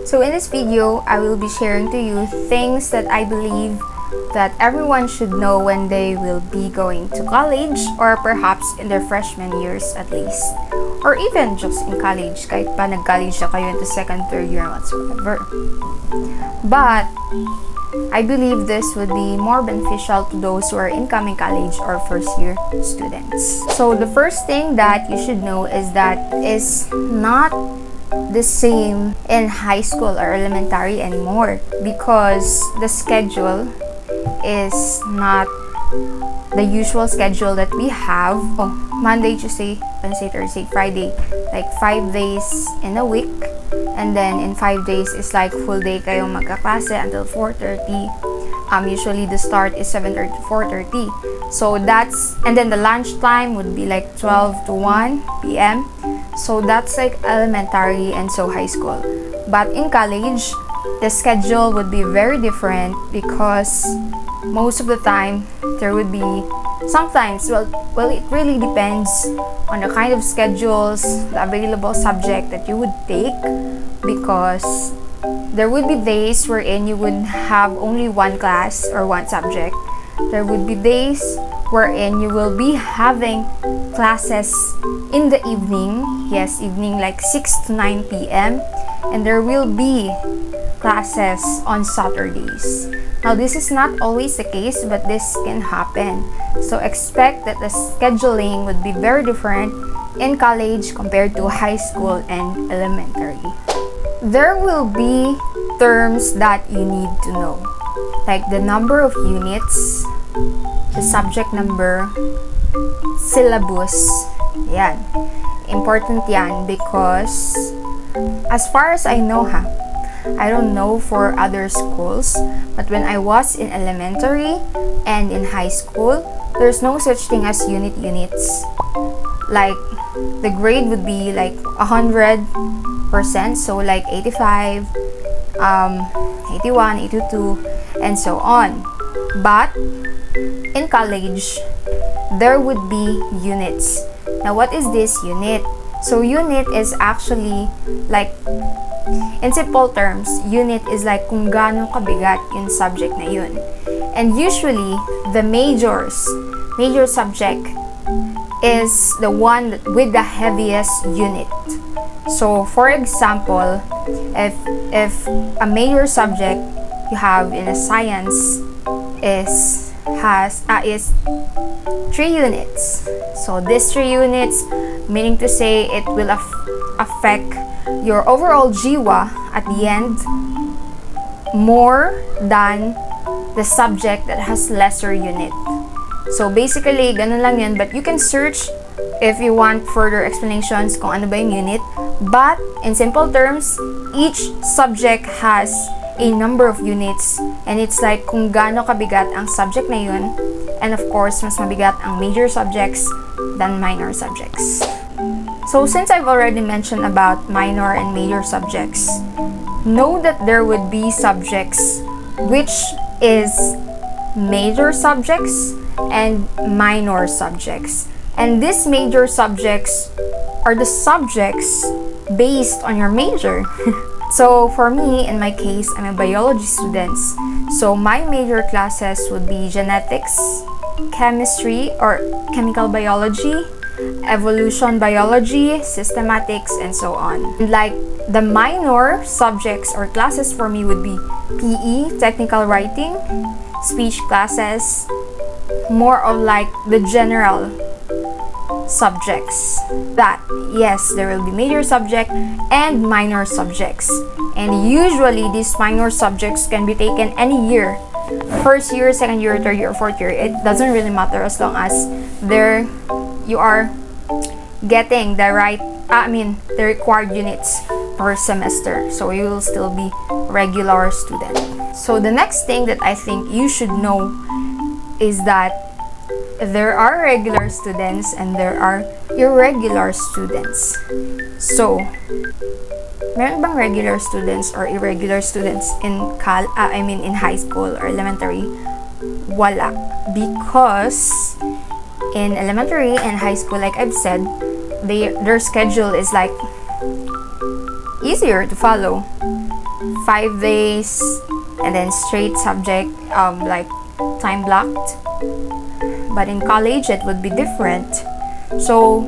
So in this video, I will be sharing to you things that I believe that everyone should know when they will be going to college, or perhaps in their freshman years at least, or even just in college, kahit pa nag-college na kayo into second, third year, whatsoever. But I believe this would be more beneficial to those who are incoming college or first year students. So the first thing that you should know is that is not the same in high school or elementary anymore, because the schedule is not the usual schedule that we have. Monday, Tuesday, Wednesday, Thursday, Friday, like 5 days in a week, and then in 5 days is like full day kayong magkaklase until 4:30. Usually the start is 7:30 to 4:30. So that's, and then the lunch time would be like 12 to 1 p.m. So that's like elementary and so high school. But in college, the schedule would be very different, because most of the time there would be sometimes, well it really depends on the kind of schedules, the available subject that you would take, because there would be days wherein you would have only one class or one subject. There would be days wherein you will be having classes in the evening, yes, evening, like 6 to 9 p.m. and there will be classes on Saturdays. Now, this is not always the case, but this can happen. So expect that the scheduling would be very different in college compared to high school and elementary. There will be terms that you need to know, like the number of units, the subject number, syllabus. Yan. Important yan, because as far as I know, I don't know for other schools, but when I was in elementary and in high school, there's no such thing as units. Like, the grade would be like 100%, so like 85, 81, 82, and so on. But in college, there would be units. Now, what is this unit? So unit is actually like, in simple terms, unit is like kung gaano kabigat yung subject na yun. And usually, the major subject is the one with the heaviest unit. So, for example, if a major subject you have in a science is 3 units. So, these 3 units, meaning to say it will affect your overall jiwa at the end more than the subject that has lesser unit. So basically, ganun lang yun, but you can search if you want further explanations kung ano ba yung unit. But in simple terms, each subject has a number of units, and it's like kung gaano kabigat ang subject na yun, and of course, mas mabigat ang major subjects than minor subjects. So since I've already mentioned about minor and major subjects, know that there would be subjects which is major subjects and minor subjects. And these major subjects are the subjects based on your major. So for me, in my case, I'm a biology student. So my major classes would be genetics, chemistry or chemical biology, evolution biology, systematics, and so on. Like, the minor subjects or classes for me would be PE, technical writing, speech classes, more of like the general subjects. That, yes, there will be major subject and minor subjects. And usually, these minor subjects can be taken any year. First year, second year, third year, fourth year. It doesn't really matter as long as you are getting the required units per semester. So you will still be regular student. So the next thing that I think you should know is that there are regular students and there are irregular students. So, meron bang regular students or irregular students in high school or elementary? Wala. Because in elementary and high school, like I've said, their schedule is like easier to follow. 5 days, and then straight subject, like time blocked. But in college, it would be different. So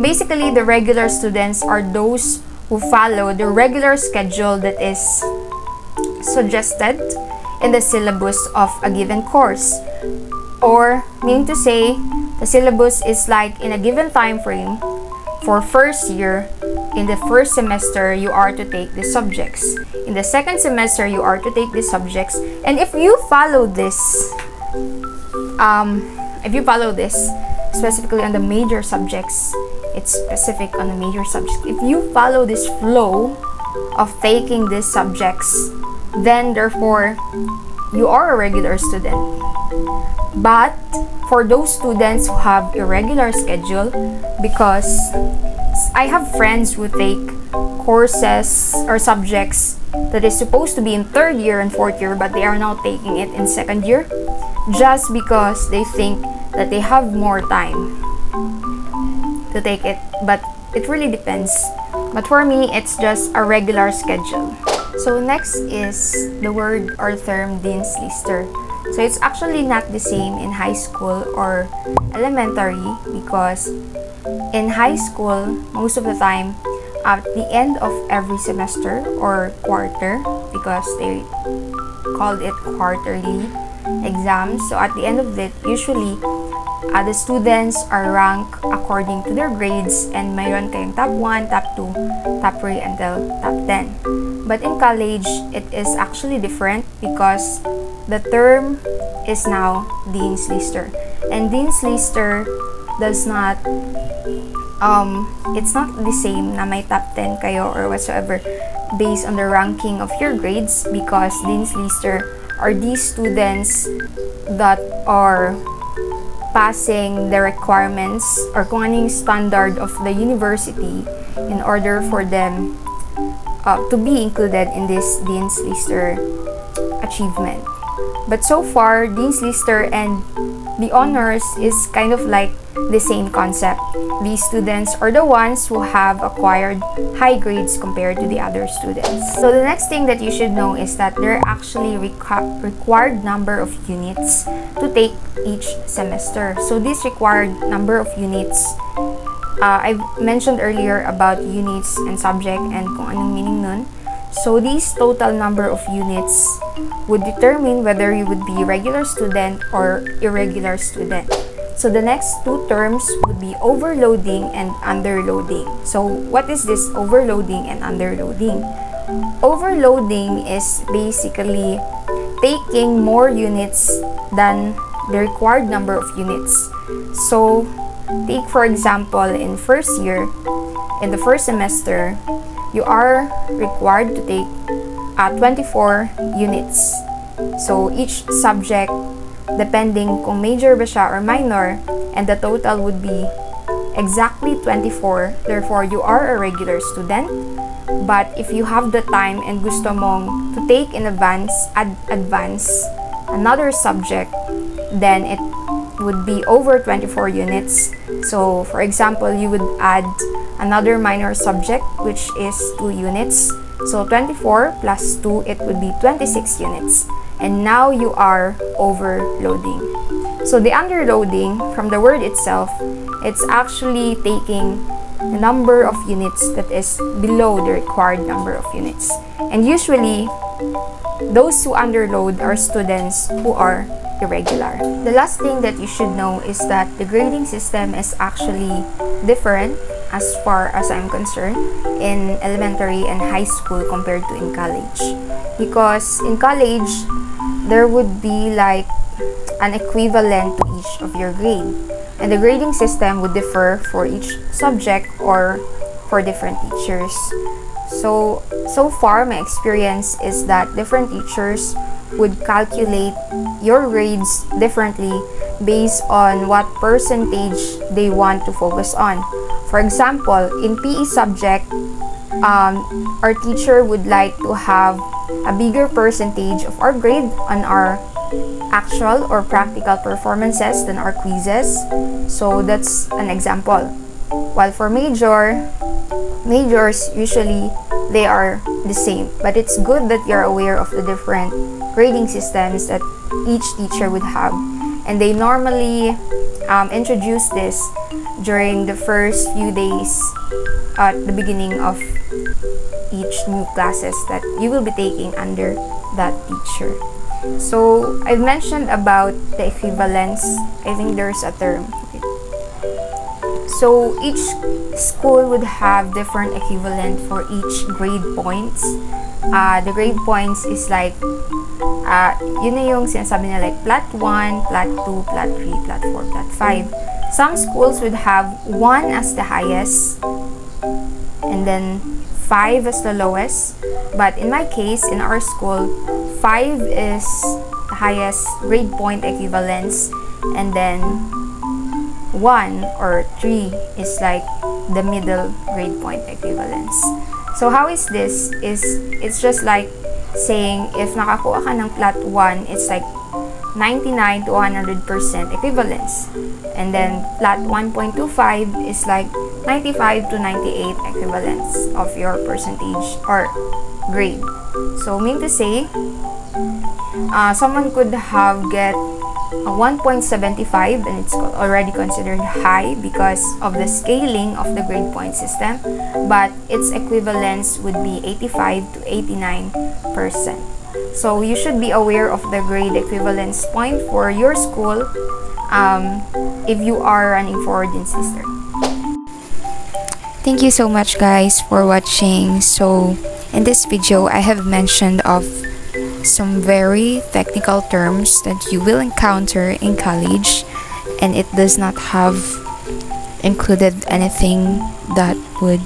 basically, the regular students are those who follow the regular schedule that is suggested in the syllabus of a given course. Or, meaning to say, the syllabus is like in a given time frame. For first year, in the first semester, you are to take the subjects. In the second semester, you are to take the subjects. And if you follow this, specifically on the major subjects, it's specific on the major subjects. If you follow this flow of taking these subjects, then therefore, you are a regular student. But for those students who have irregular schedule, because I have friends who take courses or subjects that is supposed to be in third year and fourth year, but they are now taking it in second year just because they think that they have more time to take it. But it really depends. But for me, it's just a regular schedule. So next is the word or term Deanslist. So it's actually not the same in high school or elementary, because in high school, most of the time, at the end of every semester or quarter, because they called it quarterly exams. So at the end of it, usually, the students are ranked according to their grades, and mayroon kayong top 1, top 2, top 3, until top 10. But in college, it is actually different because the term is now Deanslist. And Deanslist does not, it's not the same na may top 10 kayo or whatsoever based on the ranking of your grades, because Deanslist are these students that are passing the requirements or kung anong standard of the university in order for them to be included in this Deanslist achievement. But so far, Deanslist and the honors is kind of like the same concept. These students are the ones who have acquired high grades compared to the other students. So the next thing that you should know is that there are actually required number of units to take each semester. So this required number of units, I've mentioned earlier about units and subject and kung anong meaning nun. So these total number of units would determine whether you would be a regular student or irregular student. So the next two terms would be overloading and underloading. So what is this overloading and underloading? Overloading is basically taking more units than the required number of units. So take for example, in first year, in the first semester, you are required to take 24 units. So each subject, depending kung major ba siya or minor, and the total would be exactly 24. Therefore, you are a regular student. But if you have the time and gusto mong to take in advance another subject, then it would be over 24 units. So, for example, you would add another minor subject, which is 2 units. So, 24 plus 2, it would be 26 units. And now you are overloading. So, the underloading, from the word itself, it's actually taking the number of units that is below the required number of units. And usually, those who underload are students who are irregular. The last thing that you should know is that the grading system is actually different as far as I'm concerned in elementary and high school compared to in college. Because in college, there would be like an equivalent to each of your grade. And the grading system would differ for each subject or for different teachers. So far, my experience is that different teachers would calculate your grades differently based on what percentage they want to focus on. For example, in PE subject, our teacher would like to have a bigger percentage of our grade on our actual or practical performances than our quizzes. So that's an example. While for major, majors, usually they are the same. But it's good that you're aware of the different grading systems that each teacher would have. And they normally introduce this during the first few days at the beginning of each new classes that you will be taking under that teacher. So I've mentioned about the equivalence. I think there's a term. So each school would have different equivalent for each grade points. The grade points is like yun na yung sinasabi nila, like plat 1, plat 2, plat 3, plat 4, plat 5. Some schools would have 1 as the highest and then 5 as the lowest. But in my case, in our school, 5 is the highest grade point equivalence, and then 1 or 3 is like the middle grade point equivalence. So how is this? It's just like saying if nakakuha ka ng plat 1, it's like 99 to 100% equivalence. And then plat 1.25 is like 95 to 98 equivalence of your percentage or grade. So mean to say, someone could have get a 1.75 and it's already considered high because of the scaling of the grade point system, but its equivalence would be 85 to 89%. So you should be aware of the grade equivalence point for your school if you are running for Deanslist. Thank you so much guys for watching. So in this video I have mentioned of some very technical terms that you will encounter in college, and it does not have included anything that would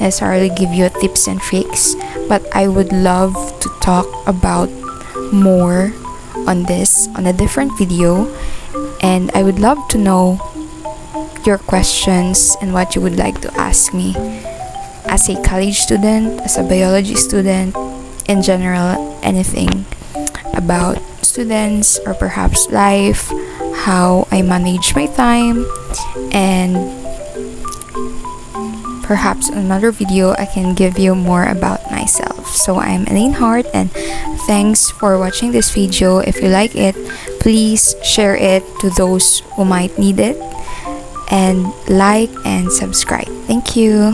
necessarily give you tips and tricks, but I would love to talk about more on this on a different video, and I would love to know your questions and what you would like to ask me as a college student, as a biology student, in general, anything about students or perhaps life, how I manage my time, and perhaps in another video I can give you more about myself. So I'm Elaine Hart, and thanks for watching this video. If you like it, please share it to those who might need it, and like and subscribe. Thank you.